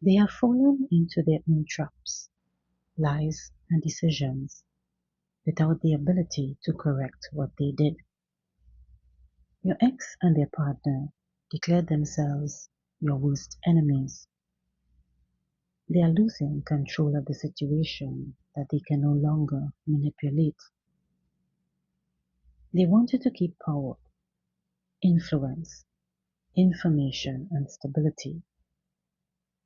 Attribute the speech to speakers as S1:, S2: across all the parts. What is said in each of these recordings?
S1: They have fallen into their own traps, lies, and decisions without the ability to correct what they did. Your ex and their partner declared themselves your worst enemies. They are losing control of the situation that they can no longer manipulate. They wanted to keep power, influence, information, and stability.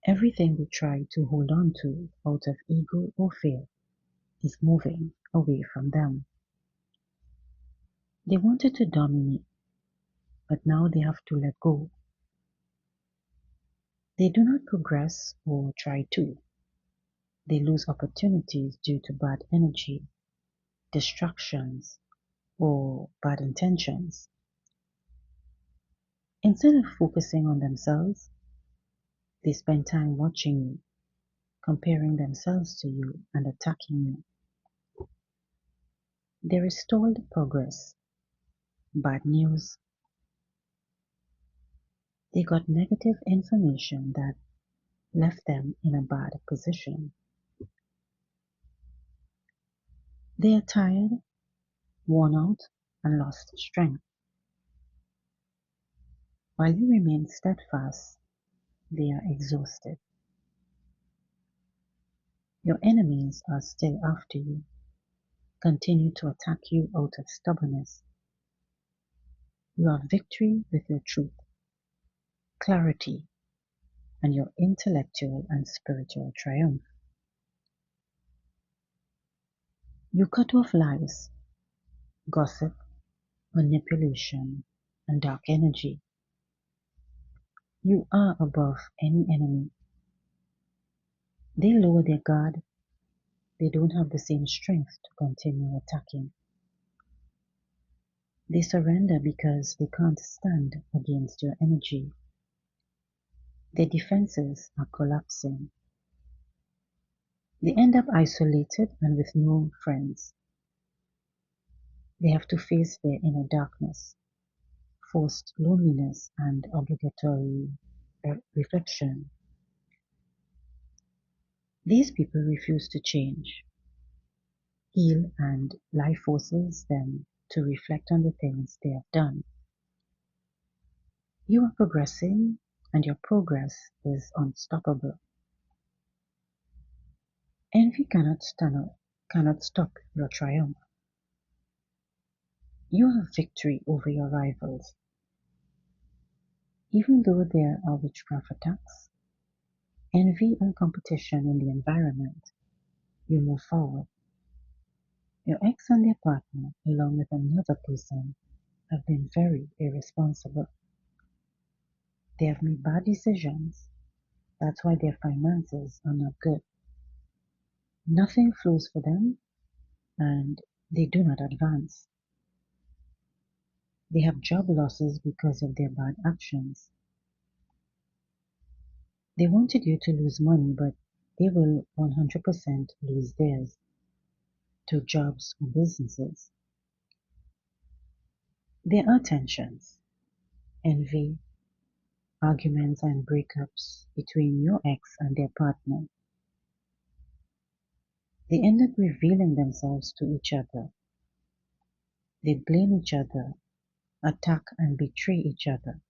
S1: Everything they try to hold on to out of ego or fear is moving away from them. They wanted to dominate, but now they have to let go. They do not progress or try to. They lose opportunities due to bad energy, distractions, or bad intentions. Instead of focusing on themselves, they spend time watching you, comparing themselves to you, and attacking you. There is stalled progress. Bad news. They got negative information that left them in a bad position. They are tired, worn out, and lost strength. While you remain steadfast, they are exhausted. Your enemies are still after you, continue to attack you out of stubbornness. You have victory with your truth, clarity, and your intellectual and spiritual triumph. You cut off lies, gossip, manipulation, and dark energy. You are above any enemy. They lower their guard. They don't have the same strength to continue attacking. They surrender because they can't stand against your energy. Their defenses are collapsing. They end up isolated and with no friends. They have to face their inner darkness, forced loneliness, and obligatory reflection. These people refuse to change, heal, and life forces them to reflect on the things they have done. You are progressing, and your progress is unstoppable. Envy cannot stop your triumph. You have victory over your rivals. Even though there are witchcraft attacks, envy and competition in the environment, you move forward. Your ex and their partner, along with another person, have been very irresponsible. They have made bad decisions. That's why their finances are not good. Nothing flows for them, and they do not advance. They have job losses because of their bad actions. They wanted you to lose money, but they will 100% lose theirs to jobs or businesses. There are tensions, envy, arguments, and breakups between your ex and their partner. They end up revealing themselves to each other. They blame each other, attack and betray each other.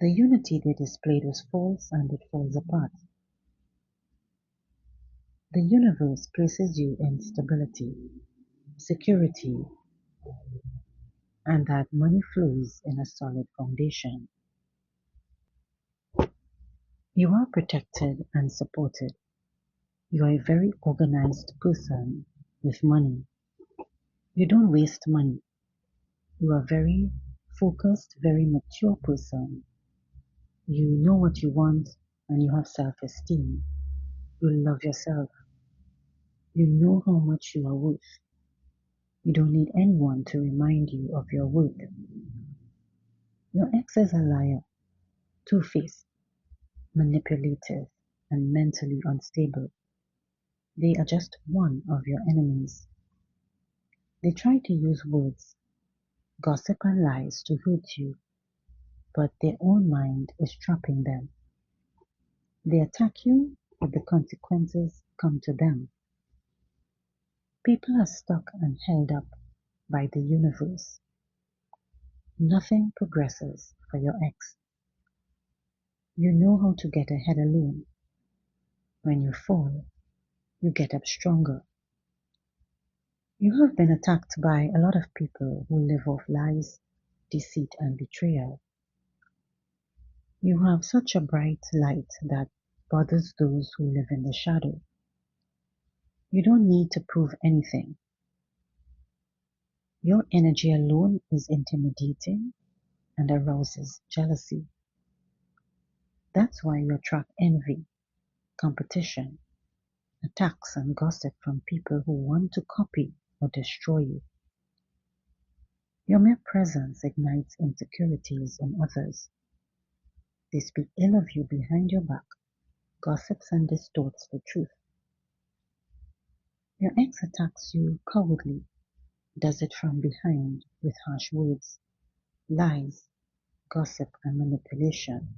S1: The unity they displayed was false and it falls apart. The universe places you in stability, security, and that money flows in a solid foundation. You are protected and supported. You are a very organized person with money. You don't waste money. You are very focused, very mature person. You know what you want and you have self-esteem. You love yourself. You know how much you are worth. You don't need anyone to remind you of your worth. Your ex is a liar, two-faced, manipulative, and mentally unstable. They are just one of your enemies. They try to use words, gossip, and lies to hurt you, but their own mind is trapping them. They attack you, but the consequences come to them. People are stuck and held up by the universe. Nothing progresses for your ex. You know how to get ahead alone. When you fall, you get up stronger. You have been attacked by a lot of people who live off lies, deceit, and betrayal. You have such a bright light that bothers those who live in the shadow. You don't need to prove anything. Your energy alone is intimidating and arouses jealousy. That's why you attract envy, competition, attacks, and gossip from people who want to copy or destroy you. Your mere presence ignites insecurities in others. They speak ill of you behind your back, gossips and distorts the truth. Your ex attacks you cowardly, does it from behind with harsh words, lies, gossip, and manipulation.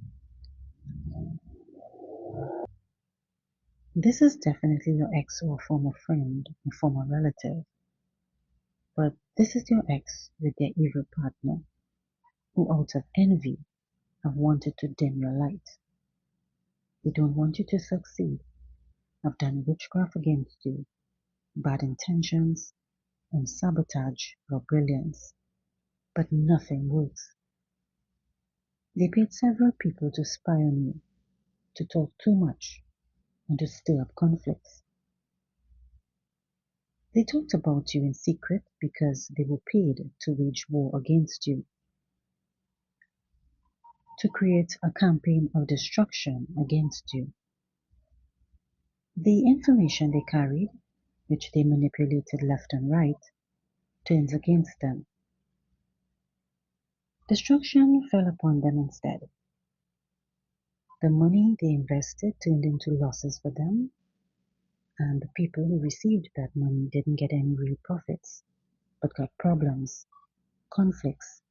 S1: This is definitely your ex or former friend or former relative, but this is your ex with their evil partner who, out of envy, have wanted to dim your light. They don't want you to succeed, have done witchcraft against you, bad intentions, and sabotage your brilliance, but nothing works. They paid several people to spy on you, to talk too much, and to stir up conflicts. They talked about you in secret because they were paid to wage war against you, to create a campaign of destruction against you. The information they carried, which they manipulated left and right, turns against them. Destruction fell upon them instead. The money they invested turned into losses for them, and the people who received that money didn't get any real profits, but got problems, conflicts,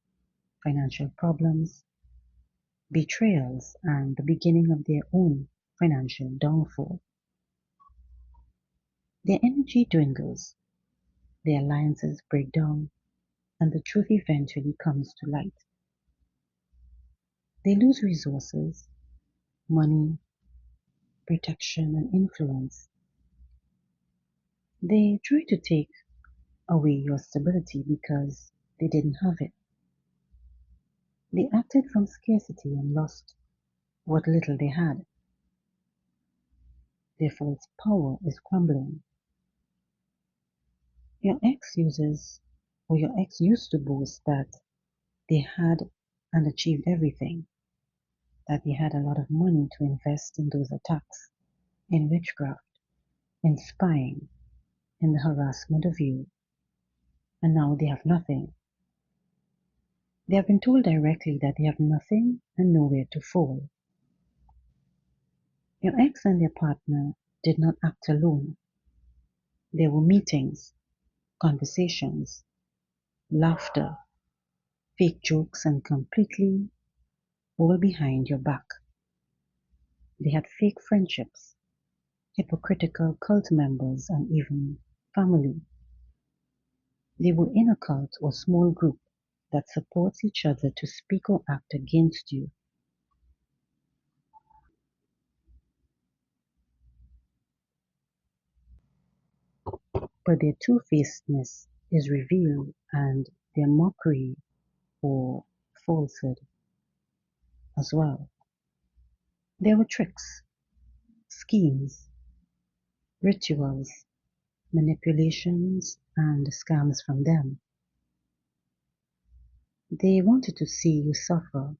S1: financial problems, betrayals, and the beginning of their own financial downfall. Their energy dwindles, their alliances break down, and the truth eventually comes to light. They lose resources, money, protection, and influence. They try to take away your stability because they didn't have it. They acted from scarcity and lost what little they had. Their false power is crumbling. Your ex uses, or your ex used to boast that they had and achieved everything, that they had a lot of money to invest in those attacks, in witchcraft, in spying, in the harassment of you, and now they have nothing. They have been told directly that they have nothing and nowhere to fall. Your ex and their partner did not act alone. There were meetings, conversations, laughter, fake jokes, and completely all behind your back. They had fake friendships, hypocritical cult members, and even family. They were in a cult or small group that supports each other to speak or act against you. But their two-facedness is revealed and their mockery or falsehood as well. There were tricks, schemes, rituals, manipulations, and scams from them. They wanted to see you suffer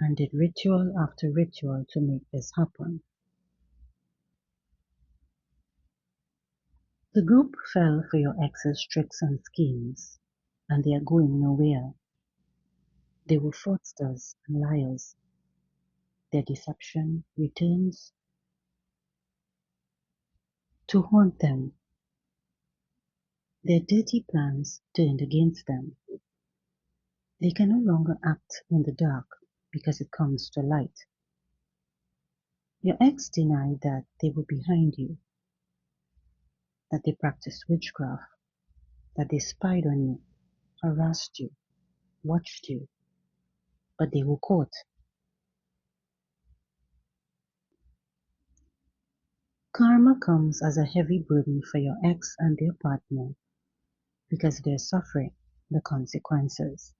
S1: and did ritual after ritual to make this happen. The group fell for your ex's tricks and schemes, and they are going nowhere. They were fraudsters and liars. Their deception returns to haunt them. Their dirty plans turned against them. They can no longer act in the dark because it comes to light. Your ex denied that they were behind you, that they practiced witchcraft, that they spied on you, harassed you, watched you, but they were caught. Karma comes as a heavy burden for your ex and their partner because they're suffering the consequences.